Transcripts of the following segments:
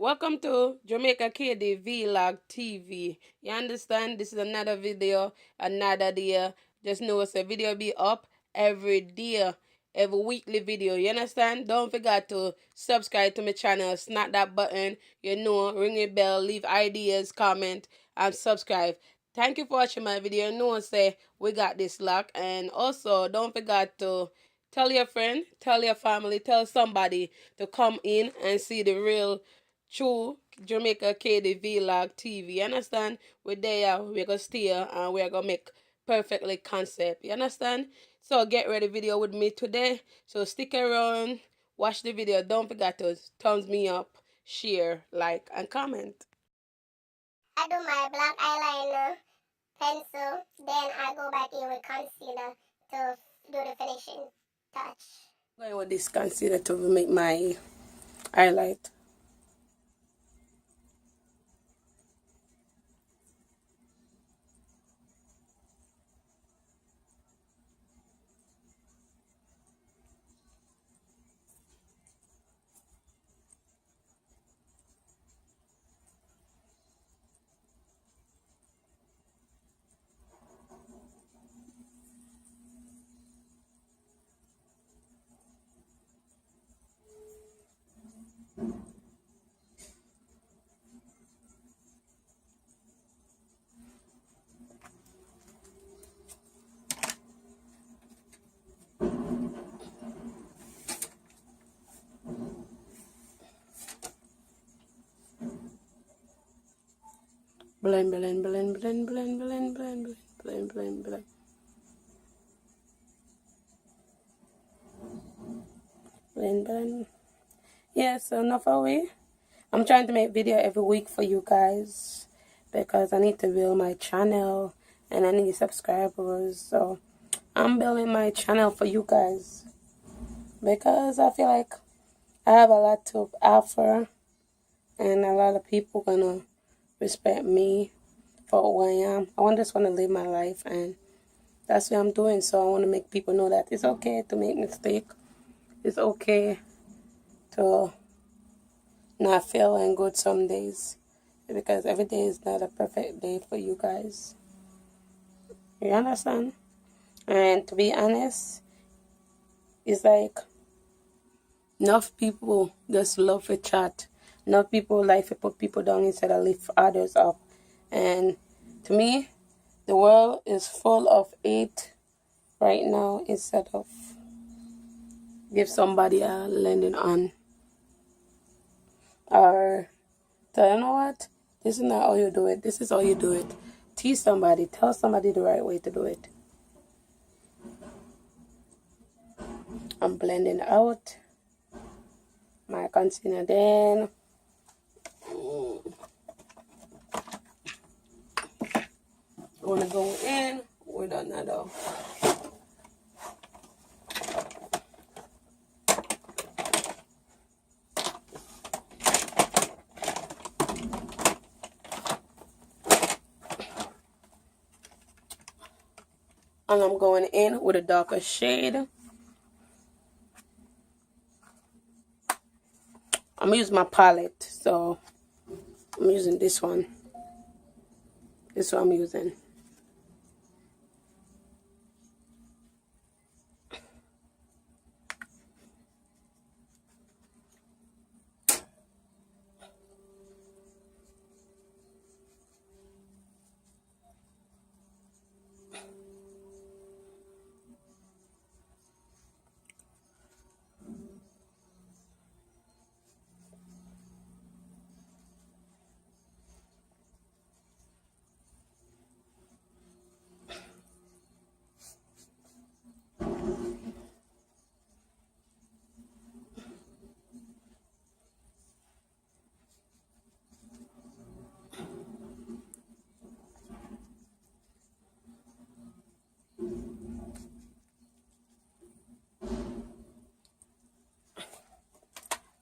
Welcome to Jamaica KD Vlog TV. You understand? This is another video, another day. Just know it's a video be up every day, every weekly video. You understand? Don't forget to subscribe to my channel, snap that button, ring a bell, leave ideas, comment, and subscribe. Thank you for watching my video. Say we got this lock, and also don't forget to tell your friend, tell your family, tell somebody to come in and see the real true Jamaica KD Vlog TV. You understand? We're there, we're gonna stay and we're gonna make perfectly concept. You understand? So get ready video with me today. So stick around, watch the video. Don't forget to thumbs me up, share, like, and comment. I do my black eyeliner, pencil, then I go back in with concealer to do the finishing touch. I'm going with this concealer to make my highlight. Blend, blend, blend, blend, blend, blend, blend, blend, blend, blend. Blend, blend. Yeah, so enough away. I'm trying to make video every week for you guys because I need to build my channel and I need subscribers. So I'm building my channel for you guys because I feel like I have a lot to offer and a lot of people gonna respect me for who I am. Just want to live my life, and that's what I'm doing. So I want to make people know that it's okay to make mistakes. It's okay to not feeling good some days because every day is not a perfect day for you guys. You understand? And to be honest, it's like enough people just love to chat. Enough people like to put people down instead of lift others up. And to me, the world is full of hate right now instead of give somebody a landing on. Or tell you know what? This is not how you do it. This is how you do it. Teach somebody. Tell somebody the right way to do it. I'm blending out my concealer then. I want to go in with another. And I'm going in with a darker shade. I'm using my palette, so I'm using this one. This is what I'm using.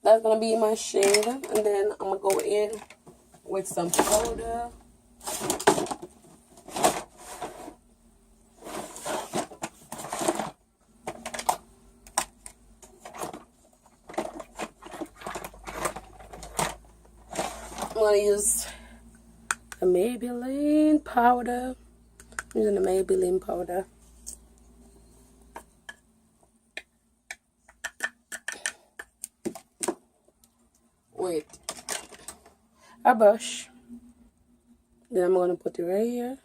That's gonna be my shade, and then I'm gonna go in with some powder. going to use the Maybelline powder. I'm using the Maybelline powder. Wait. A brush. Then I'm going to put it right here.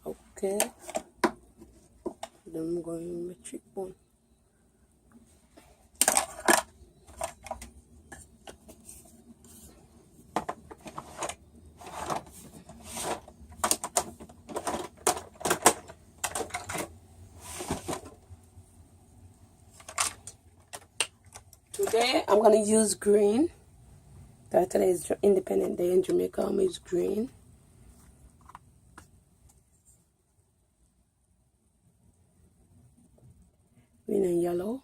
Okay. Then I'm going in my cheekbone. Today I'm gonna use green. Today is Independent Day in Jamaica. I'm gonna use green. Green and yellow.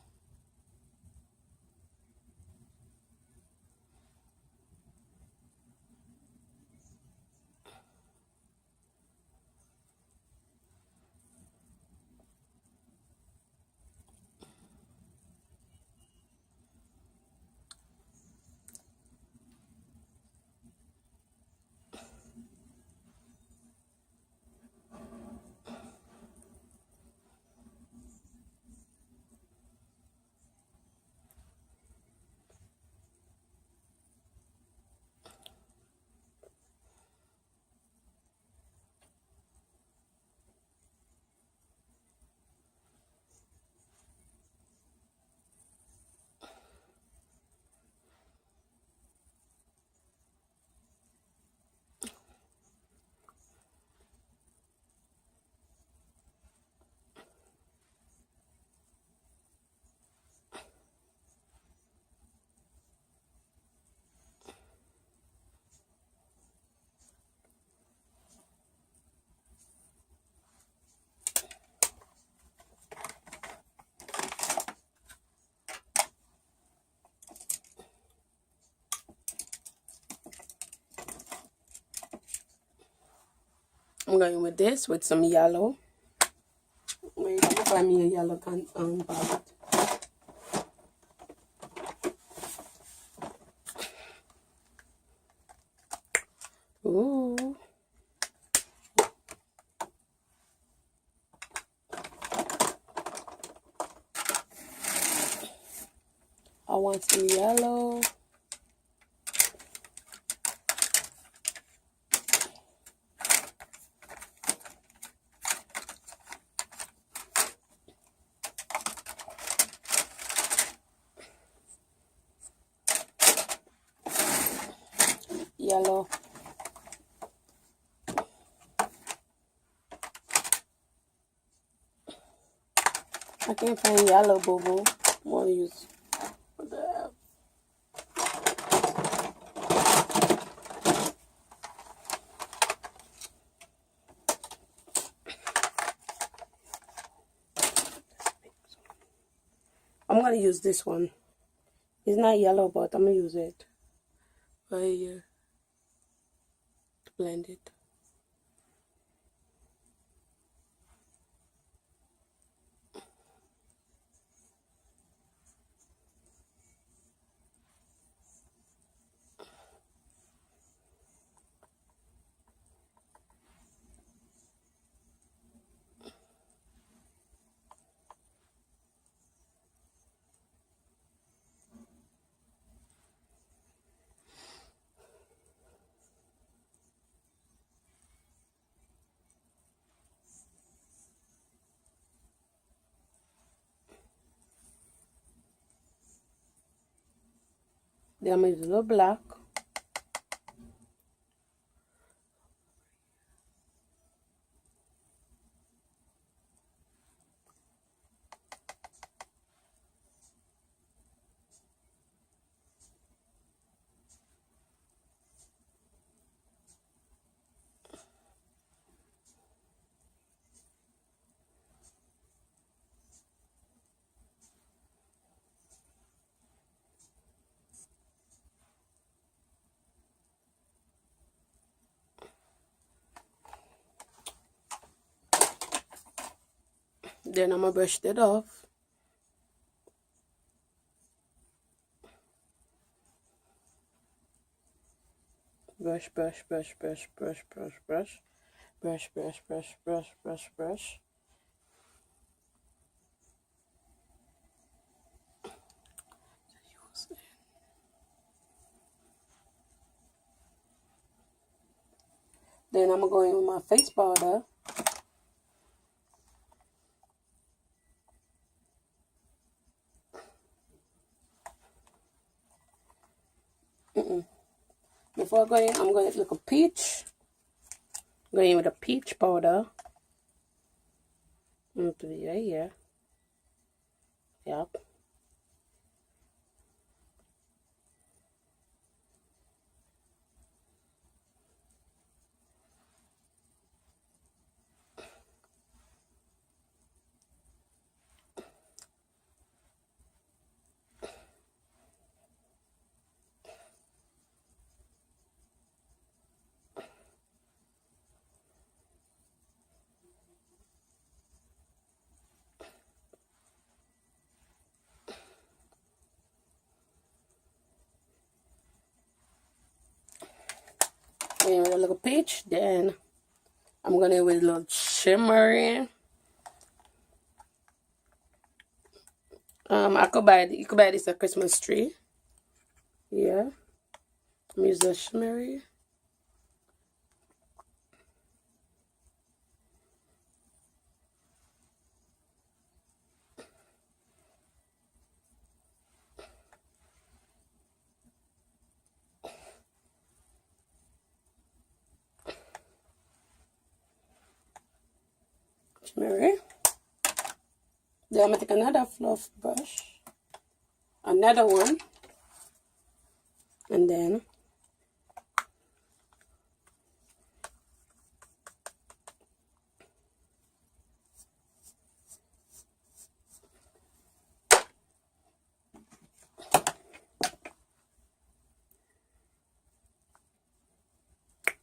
I'm going with this with some yellow. Wait, I'm gonna find me a yellow palette. Ooh. I want some yellow. Yellow. I can't find yellow, boo boo. I'm gonna use what the hell? I'm gonna use this one. It's not yellow, but I'm gonna use it right here to blend it. Then I'm going to use a little black. Then I'm going to brush it off. Brush, brush, brush, brush, brush, brush, brush. Brush, brush, brush, brush, brush, brush. Then I'm going to go in with my face powder. Before I go in, I'm going to look a peach. Going in with a peach powder. Into the right here. Yep. Going in with a little peach. Then I'm going in with a little shimmery. You could buy this at Christmas tree. Yeah. I'm using a shimmery. Shimmery. Then I'm going to take another fluff brush. Another one. And then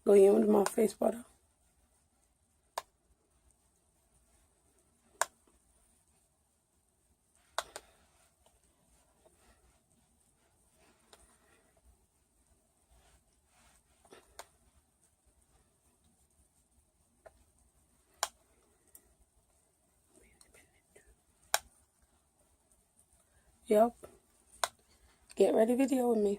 go in with my face powder. Yep. Get ready video with me.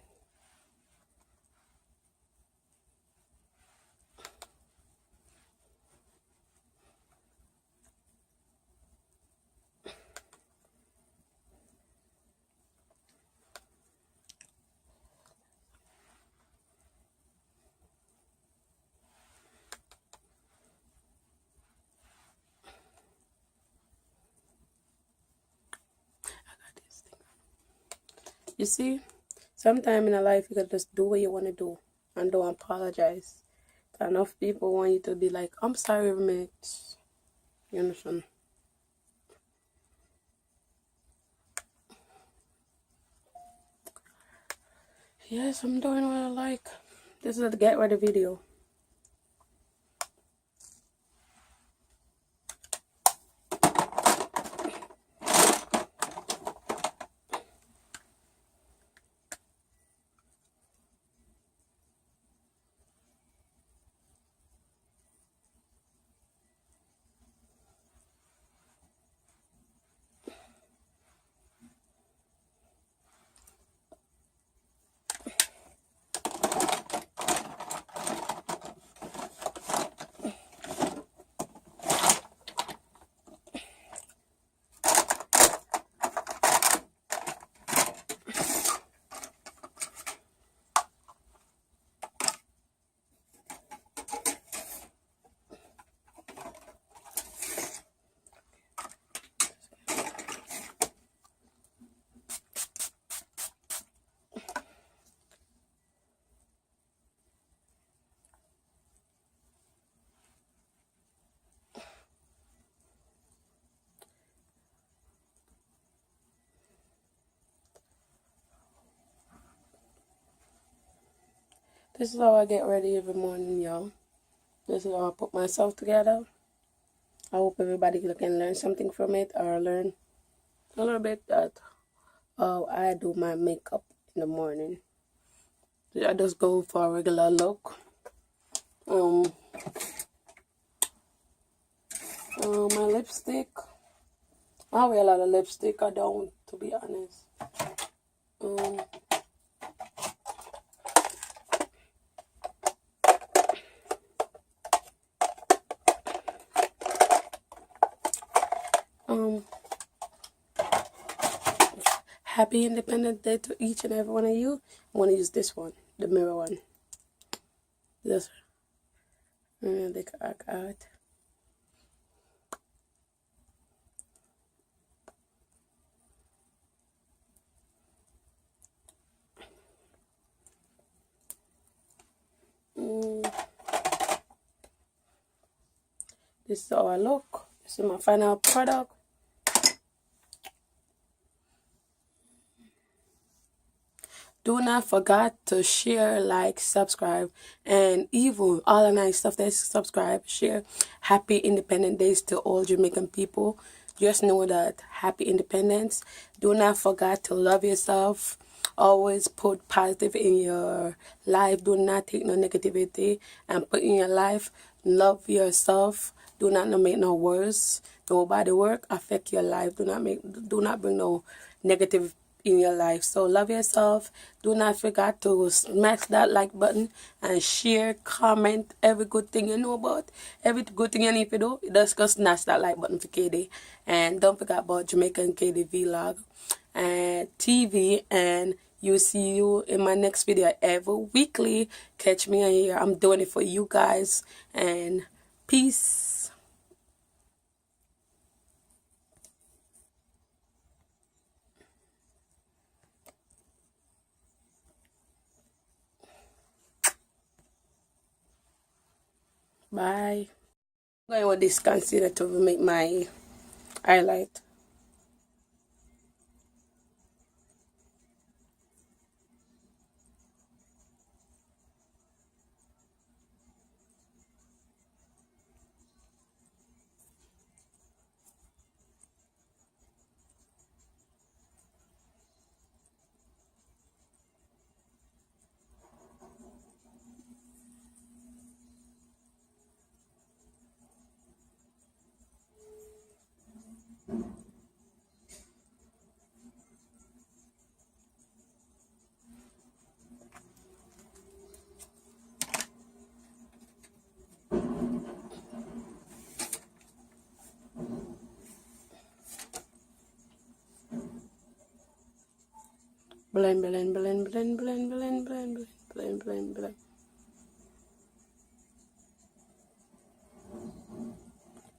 You see, sometimes in a life you gotta just do what you want to do and don't apologize. Enough people want you to be like, I'm sorry, mate. You understand? Yes, I'm doing what I like. This is the get ready video. This is how I get ready every morning, y'all. This is how I put myself together. I hope everybody can learn something from it, or learn a little bit that how I do my makeup in the morning. I just go for a regular look. My lipstick. I wear a lot of lipstick. I don't, to be honest. Happy Independence Day to each and every one of you. I want to use this one, the mirror one. This one. They can act out. This is how I look. This is my final product. Do not forget to share, like, subscribe, and even all the nice stuff. That's subscribe, share. Happy Independence Days to all Jamaican people. Just know that happy independence. Do not forget to love yourself. Always put positive in your life. Do not take no negativity and put in your life. Love yourself. Do not make no worse. Nobody work affect your life. Do not bring no negative in your life. So love yourself. Do not forget to smash that like button and share, comment every good thing you know about. Every good thing you need to do, just go smash that like button for KD. And don't forget about Jamaican KD Vlog and TV. And you see you in my next video every weekly. Catch me on here. I'm doing it for you guys. And peace. Bye. I'm going with this concealer to make my highlight. Blend, blend, blend, blend, blend, blend, blend, blend, blend, blend.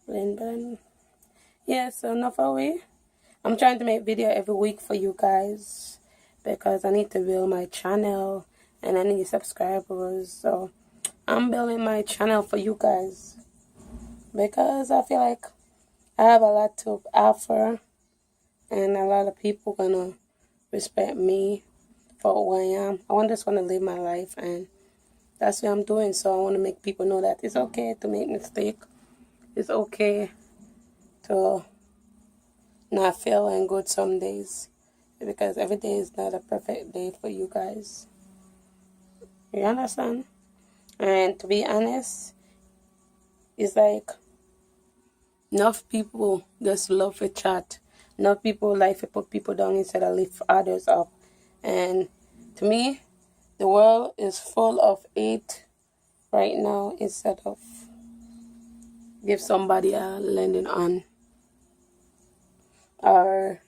Blend, blend. Yeah, so enough away. I'm trying to make video every week for you guys because I need to build my channel and I need subscribers. So I'm building my channel for you guys because I feel like I have a lot to offer and a lot of people gonna respect me for who I am. Just want to live my life, and that's what I'm doing. So I want to make people know that it's okay to make mistakes. It's okay to not feeling good some days, because every day is not a perfect day for you guys. You understand? And to be honest, it's like enough people just love to chat. Enough people like to put people down instead of lift others up. And to me, the world is full of hate right now instead of give somebody a landing on. Or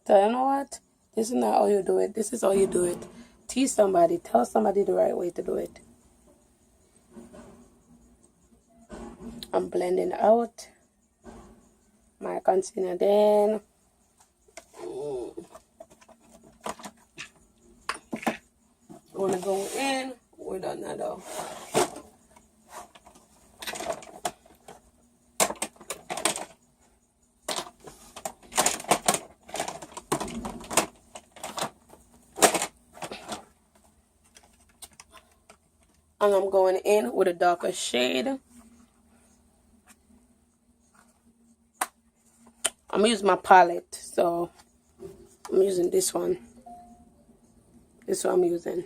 tell you know what? This is not how you do it. This is how you do it. Teach somebody. Tell somebody the right way to do it. I'm blending out my concealer then. I want to go in with another. And I'm going in with a darker shade. I'm using my palette, so I'm using this one. This one I'm using.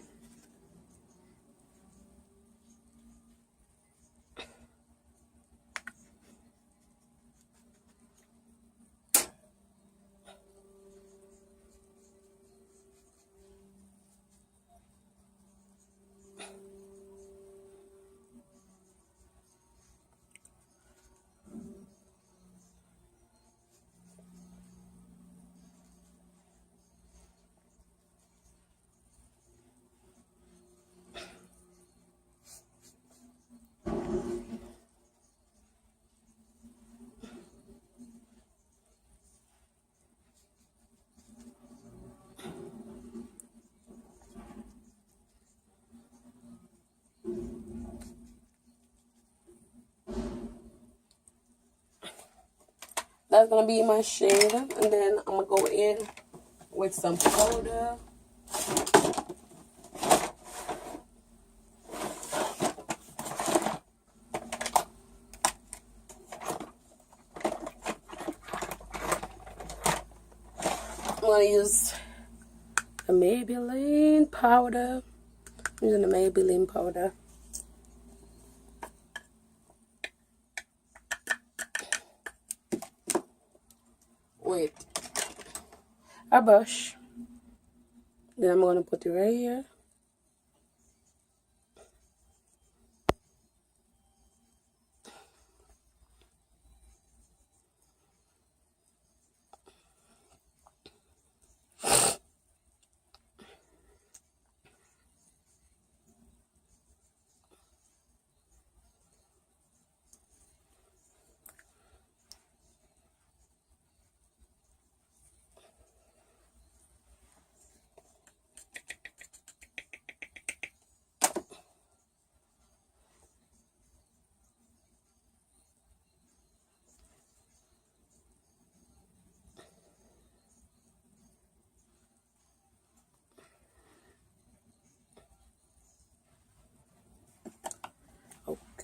That's gonna be my shade, and then I'm gonna go in with some powder. I'm gonna use the Maybelline powder. I'm using the Maybelline powder. With a brush. Then I'm gonna put it right here.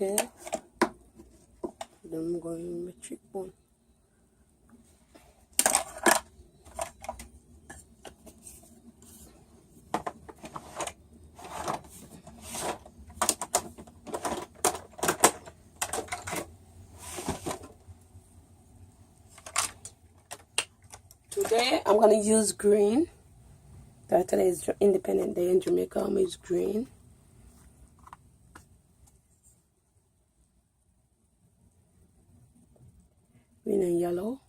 Okay. Then I'm going in my cheekbone. Today I'm gonna use green. Today is Independent Day in Jamaica. I'm gonna use green. Green and yellow.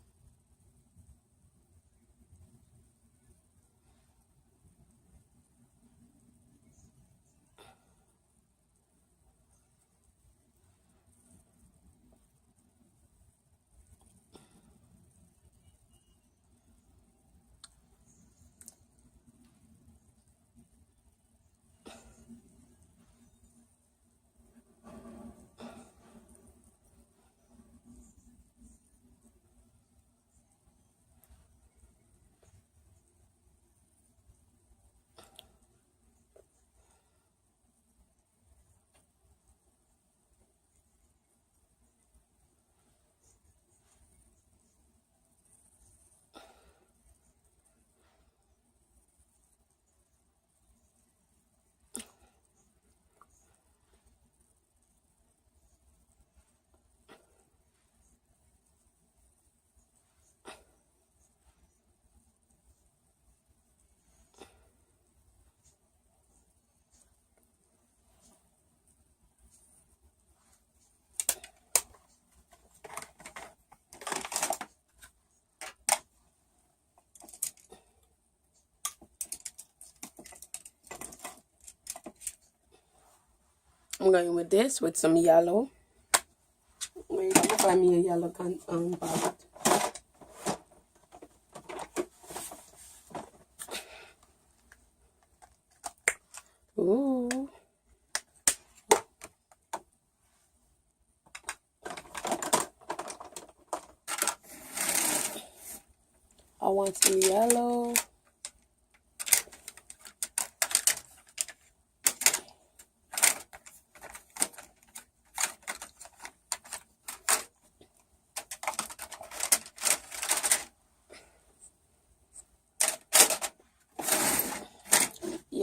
I'm going with this with some yellow. Wait, I'm gonna find me a yellow palette. Ooh. I want some yellow.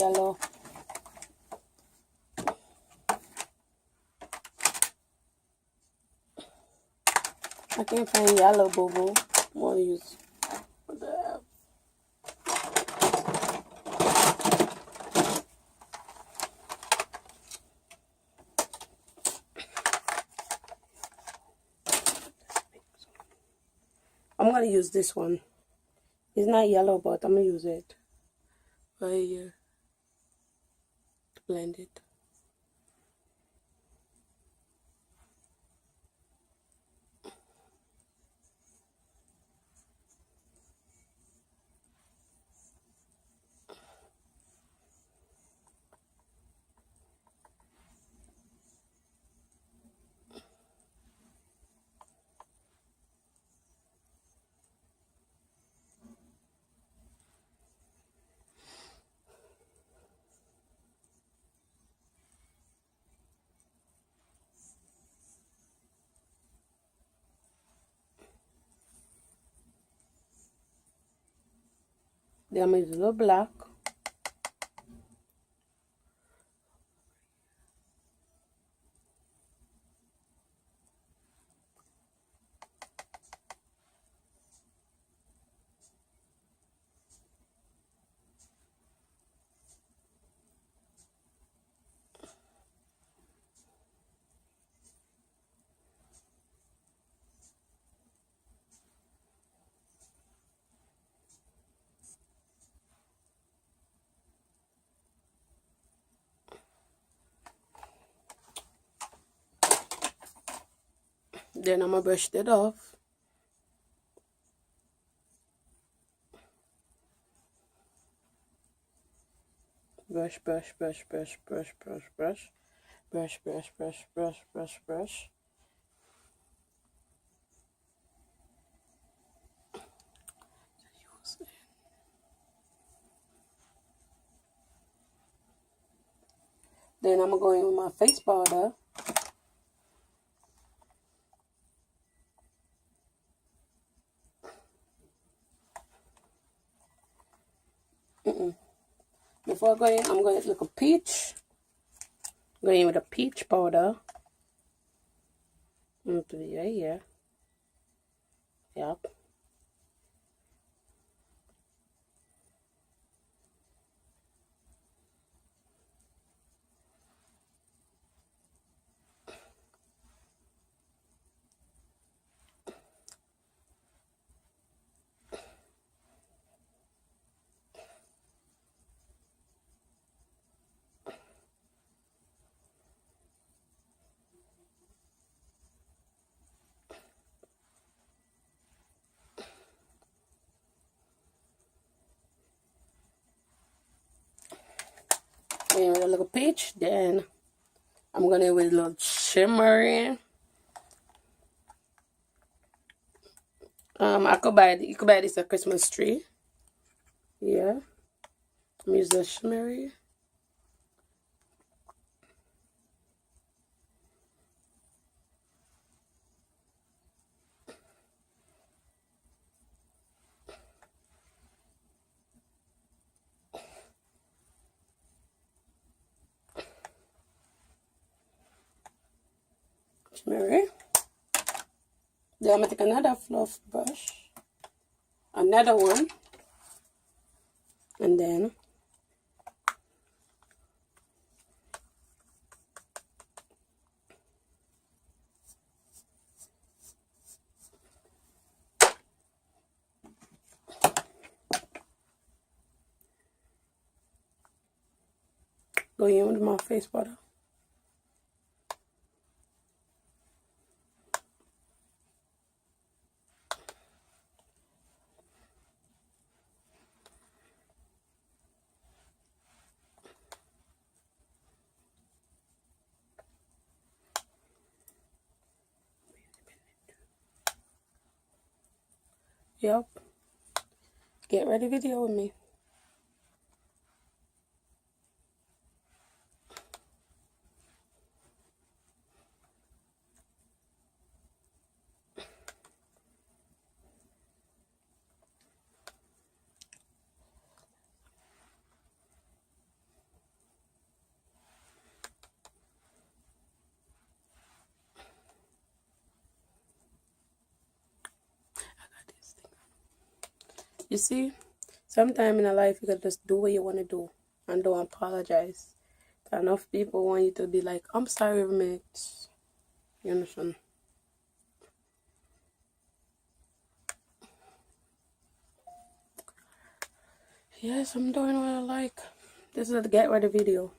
yellow. I can't find yellow, boo boo. I'm gonna use what the hell? I'm gonna use this one. It's not yellow, but I'm gonna use it right here to blend it. Then I'm gonna use a little black. Then I'm gonna brush that off. Brush, brush, brush, brush, brush, brush, brush. Brush, brush, brush, brush, brush, brush. Then I'm gonna go in with my face powder. Before I go in, I'm going to look a peach. Go in with a peach powder. Into the right here. Yep. Go in with a little peach. Then I'm going to with a little shimmery. I could buy you could buy this at Christmas tree. Yeah. I'm using the shimmery. Shimmery. Then I'm gonna take another fluff brush. Another one. And then go in with my face powder. Yep. Get ready video with me. You see, sometime in a life you gotta just do what you want to do and don't apologize. Enough people want you to be like, I'm sorry, mate. You understand? Yes, I'm doing what I like. This is a get ready video.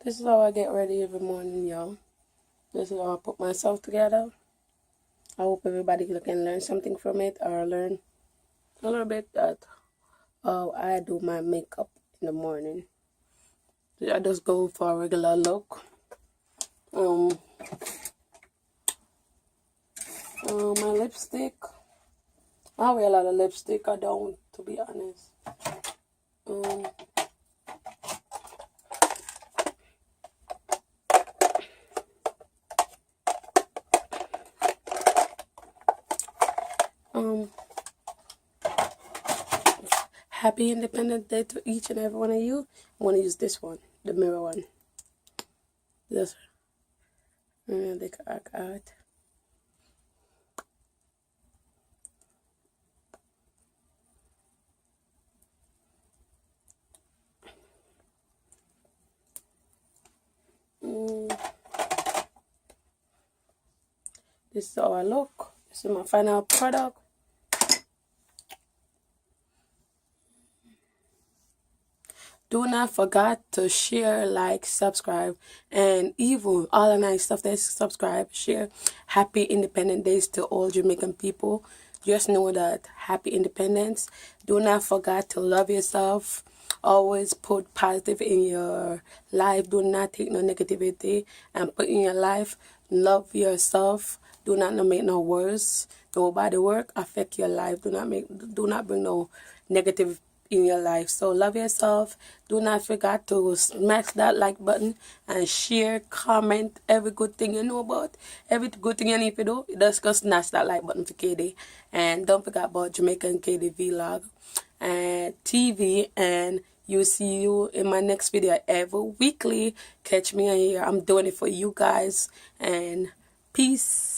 This is how I get ready every morning, y'all. This is how I put myself together. I hope everybody can learn something from it or learn a little bit that how I do my makeup in the morning. I just go for a regular look. My lipstick. I wear a lot of lipstick. I don't, to be honest. Happy Independence Day to each and every one of you. I'm going to use this one, the mirror one. This one. They can act out. This is how I look. This is my final product. Do not forget to share, like, subscribe, and even all the nice stuff that subscribe, share. Happy Independence Days to all Jamaican people. Just know that happy independence. Do not forget to love yourself. Always put positive in your life. Do not take no negativity and put in your life. Love yourself. Do not make no worse. Nobody work affect your life. Do not bring no negative in your life. So love yourself. Do not forget to smash that like button and share, comment every good thing you know about. Every good thing you need to do, just go smash that like button for KD. And don't forget about Jamaican KD Vlog and TV. And see you in my next video every weekly. Catch me on here. I'm doing it for you guys. And peace.